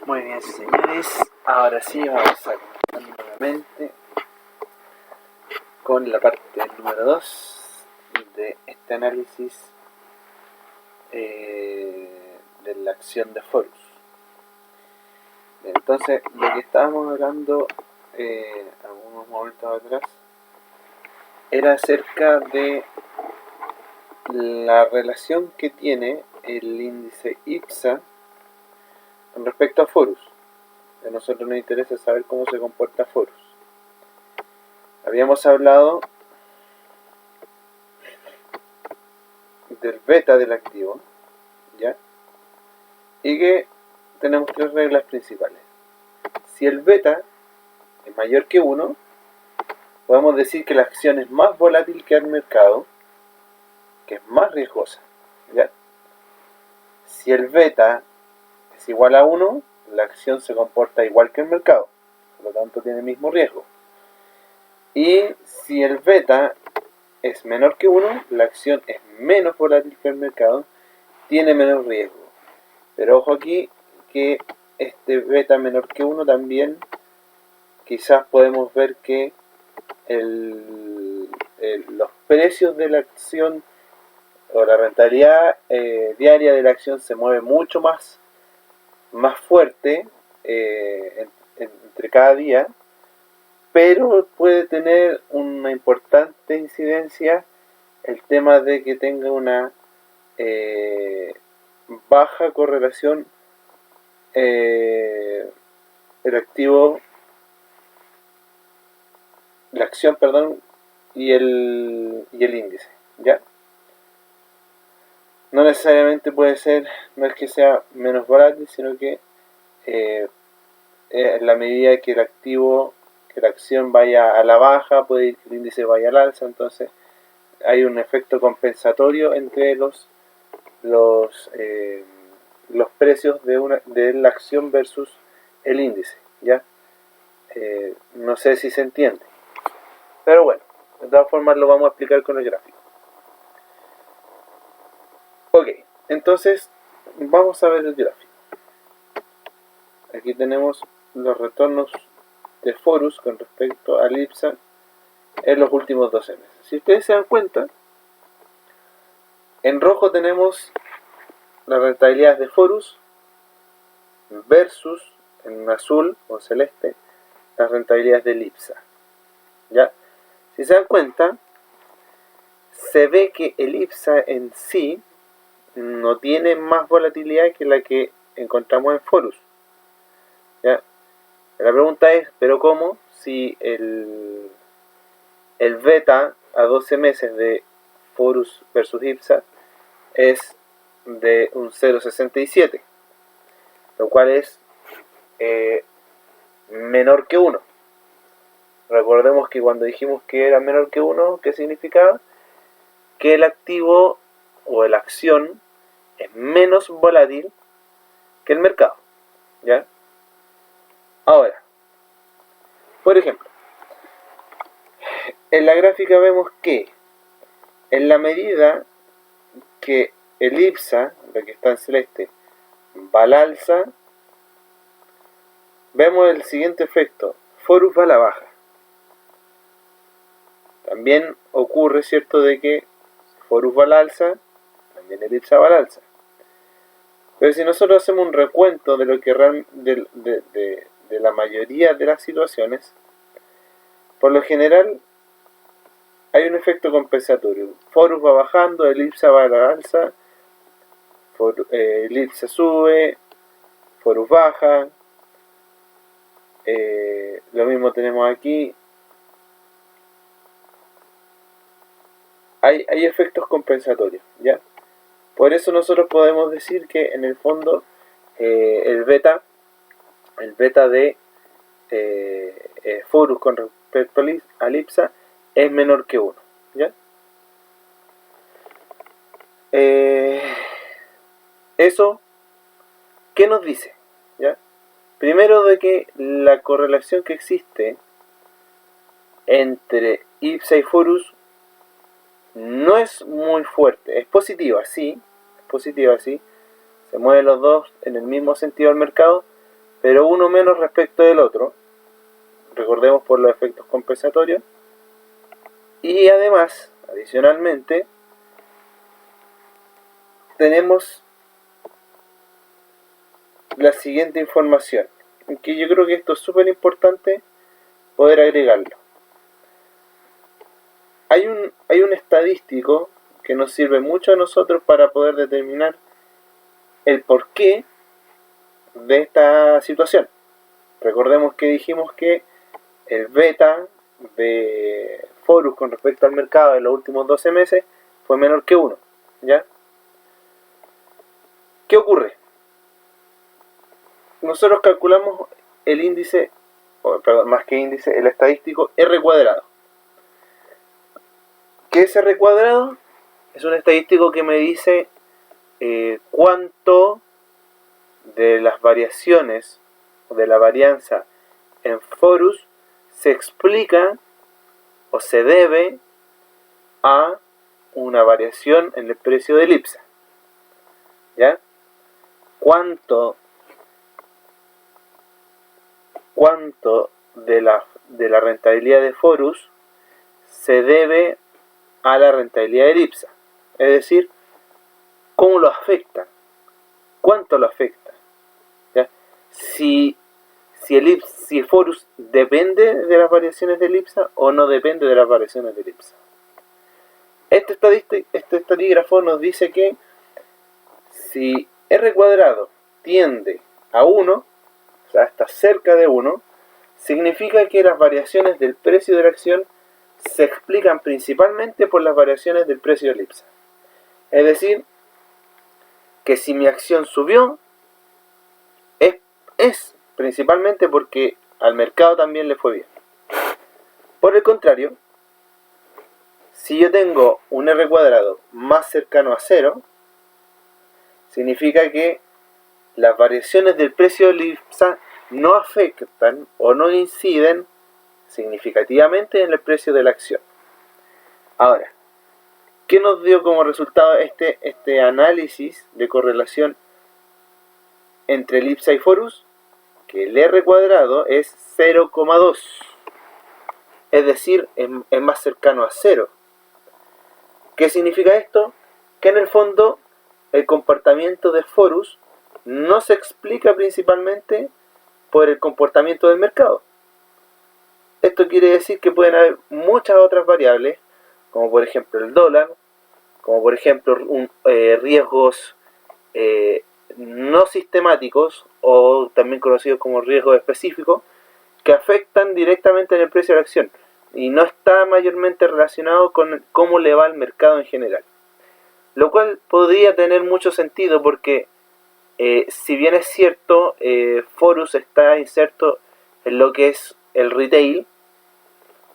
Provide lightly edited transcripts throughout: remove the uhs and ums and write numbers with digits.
Muy bien, señores, ahora sí vamos a comenzar nuevamente con la parte número 2 de este análisis de la acción de Forus. Entonces, lo que estábamos hablando algunos momentos atrás era acerca de la relación que tiene el índice IPSA con respecto a Forus. A nosotros nos interesa saber cómo se comporta Forus. Habíamos hablado del beta del activo, ¿ya? Y que tenemos tres reglas principales. Si el beta es mayor que 1, podemos decir que la acción es más volátil que el mercado, que es más riesgosa, ¿ya? Si el beta es igual a 1, la acción se comporta igual que el mercado, por lo tanto tiene el mismo riesgo. Y si el beta es menor que 1, la acción es menos volátil que el mercado, tiene menos riesgo. Pero ojo aquí que este beta menor que 1 también quizás podemos ver que los precios de la acción o la rentabilidad diaria de la acción se mueve mucho más fuerte entre cada día, pero puede tener una importante incidencia el tema de que tenga una baja correlación el activo, la acción, perdón, y el índice, ¿ya? No necesariamente puede ser, no es que sea menos volátil, sino que en la medida que el activo, que la acción vaya a la baja, puede que el índice vaya al alza, entonces hay un efecto compensatorio entre los precios de la acción versus el índice, ¿ya? No sé si se entiende, pero bueno, de todas formas lo vamos a explicar con el gráfico. Ok, entonces vamos a ver el gráfico. Aquí tenemos los retornos de Forus con respecto al IPSA en los últimos 12 meses. Si ustedes se dan cuenta, en rojo tenemos las rentabilidades de Forus versus, en azul o celeste, las rentabilidades del IPSA, ¿ya? Si se dan cuenta, se ve que el IPSA en sí no tiene más volatilidad que la que encontramos en Forus, ¿ya? La pregunta es, ¿pero cómo? Si el beta a 12 meses de Forus versus IPSA es de un 0,67, lo cual es menor que 1. Recordemos que cuando dijimos que era menor que 1, ¿qué significaba? Que el activo o la acción es menos volátil que el mercado, ¿ya? Ahora, por ejemplo, en la gráfica vemos que en la medida que el IPSA, la que está en celeste, va al alza, vemos el siguiente efecto: Forus va a la baja. También ocurre, ¿cierto?, de que Forus va al alza, también el IPSA va al alza. Pero si nosotros hacemos un recuento de lo que de la mayoría de las situaciones, por lo general hay un efecto compensatorio. Forus va bajando, el IPSA va a la alza, el IPSA sube, Forus baja. Lo mismo tenemos aquí. Hay efectos compensatorios, ¿ya? Por eso nosotros podemos decir que en el fondo el beta de Forus con respecto al IPSA es menor que 1, ¿ya? Eso, ¿qué nos dice? ¿Ya? Primero, de que la correlación que existe entre IPSA y Forus no es muy fuerte. Es positiva, sí, se mueven los dos en el mismo sentido del mercado, pero uno menos respecto del otro. Recordemos por los efectos compensatorios. Y además, adicionalmente, tenemos la siguiente información, que yo creo que esto es súper importante poder agregarlo. Hay un estadístico que nos sirve mucho a nosotros para poder determinar el porqué de esta situación. Recordemos que dijimos que el beta de Forus con respecto al mercado en los últimos 12 meses fue menor que 1, ¿ya? ¿Qué ocurre? Nosotros calculamos el índice, perdón, más que índice, el estadístico R cuadrado. ¿Qué es R cuadrado? Es un estadístico que me dice cuánto de las variaciones o de la varianza en Forus se explica o se debe a una variación en el precio del IPSA. ¿Ya? ¿Cuánto de la rentabilidad de Forus se debe a la rentabilidad del IPSA? Es decir, ¿cómo lo afecta? ¿Cuánto lo afecta? ¿Ya? Si Forus depende de las variaciones del IPSA o no depende de las variaciones del IPSA. Este estadígrafo nos dice que si R cuadrado tiende a 1, o sea, está cerca de 1, significa que las variaciones del precio de la acción se explican principalmente por las variaciones del precio del IPSA. Es decir, que si mi acción subió, es principalmente porque al mercado también le fue bien. Por el contrario, si yo tengo un R cuadrado más cercano a 0, significa que las variaciones del precio del IPSA no afectan o no inciden significativamente en el precio de la acción. Ahora, ¿qué nos dio como resultado este análisis de correlación entre el IPSA y Forus? Que el R cuadrado es 0,2, es decir, es más cercano a 0. ¿Qué significa esto? Que en el fondo el comportamiento de Forus no se explica principalmente por el comportamiento del mercado. Esto quiere decir que pueden haber muchas otras variables, como por ejemplo el dólar, como por ejemplo riesgos no sistemáticos o también conocidos como riesgos específicos, que afectan directamente en el precio de la acción y no está mayormente relacionado con cómo le va al mercado en general. Lo cual podría tener mucho sentido porque si bien es cierto, Forus está inserto en lo que es el retail,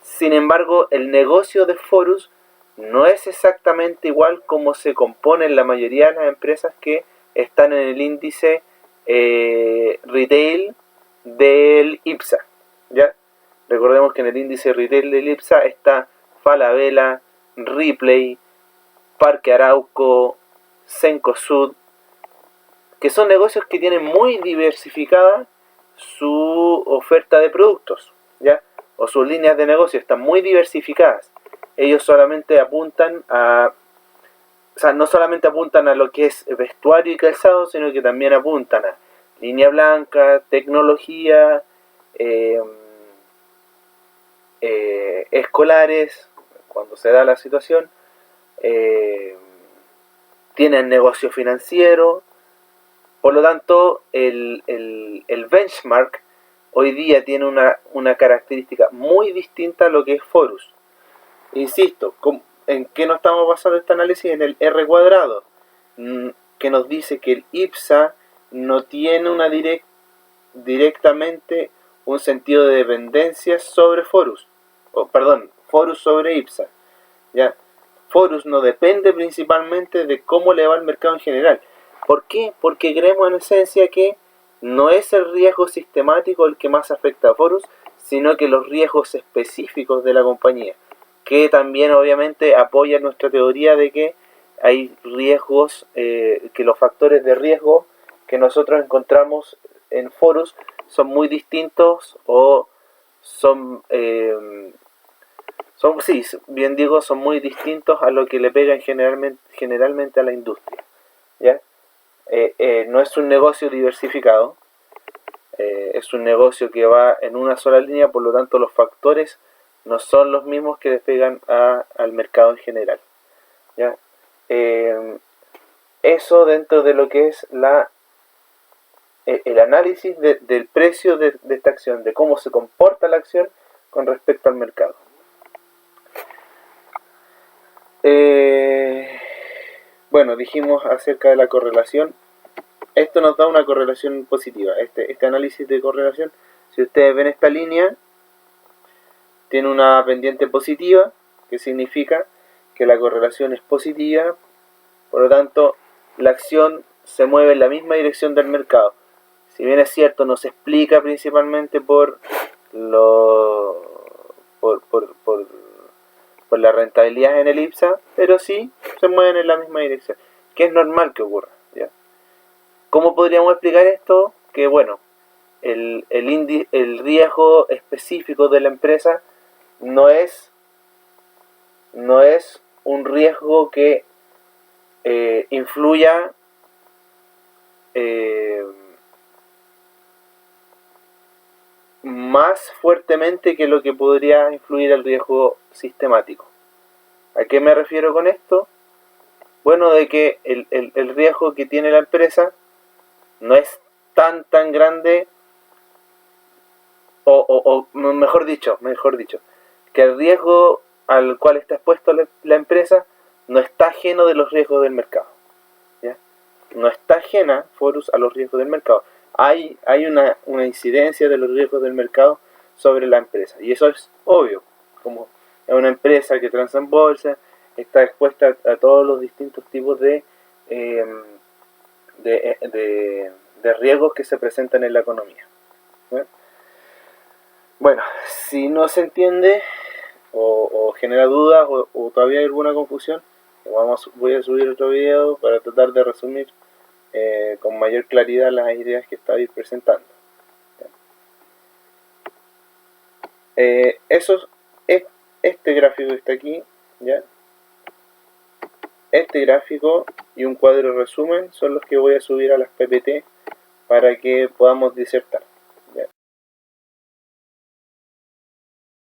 sin embargo el negocio de Forus no es exactamente igual como se compone en la mayoría de las empresas que están en el índice retail del IPSA, ¿ya? Recordemos que en el índice retail del IPSA está Falabella, Ripley, Parque Arauco, Cencosud, que son negocios que tienen muy diversificada su oferta de productos, ¿ya? O sus líneas de negocio están muy diversificadas. Ellos solamente apuntan a... O sea, no solamente apuntan a lo que es vestuario y calzado, sino que también apuntan a línea blanca, tecnología, escolares, cuando se da la situación, tienen negocio financiero. Por lo tanto, el benchmark hoy día tiene una característica muy distinta a lo que es Forus. Insisto, ¿en qué nos estamos basando este análisis? En el R cuadrado, que nos dice que el IPSA no tiene directamente un sentido de dependencia sobre Forus. Forus sobre IPSA. ¿Ya? Forus no depende principalmente de cómo le va el mercado en general. ¿Por qué? Porque creemos en esencia que no es el riesgo sistemático el que más afecta a Forus, sino que los riesgos específicos de la compañía, que también obviamente apoya nuestra teoría de que hay riesgos, que los factores de riesgo que nosotros encontramos en Forus son muy distintos o son, sí, bien digo, son muy distintos a lo que le pegan generalmente a la industria, ¿ya? No es un negocio diversificado, es un negocio que va en una sola línea, por lo tanto los factores no son los mismos que despegan al mercado en general, ¿ya? Eso dentro de lo que es el análisis del precio de esta acción, de cómo se comporta la acción con respecto al mercado. Bueno, dijimos acerca de la correlación. Esto nos da una correlación positiva. Este análisis de correlación, si ustedes ven esta línea, tiene una pendiente positiva, que significa que la correlación es positiva, por lo tanto, la acción se mueve en la misma dirección del mercado. Si bien es cierto, no se explica principalmente por la rentabilidad en el IPSA, pero sí se mueven en la misma dirección, que es normal que ocurra, ¿ya? ¿Cómo podríamos explicar esto? Que bueno, el riesgo específico de la empresa no es un riesgo que influya más fuertemente que lo que podría influir el riesgo sistemático. ¿A qué me refiero con esto? Bueno, de que el riesgo que tiene la empresa no es tan grande, o mejor dicho, que el riesgo al cual está expuesto la empresa no está ajeno de los riesgos del mercado, ¿ya? No está ajena Forus a los riesgos del mercado. Hay una incidencia de los riesgos del mercado sobre la empresa, y eso es obvio. Como es una empresa que transa en bolsa, está expuesta a todos los distintos tipos de riesgos que se presentan en la economía, ¿no? Bueno, si no se entiende o genera dudas o todavía hay alguna confusión, voy a subir otro video para tratar de resumir con mayor claridad las ideas que estáis presentando. Eso es este gráfico que está aquí, ¿ya? Este gráfico y un cuadro resumen son los que voy a subir a las PPT para que podamos disertar.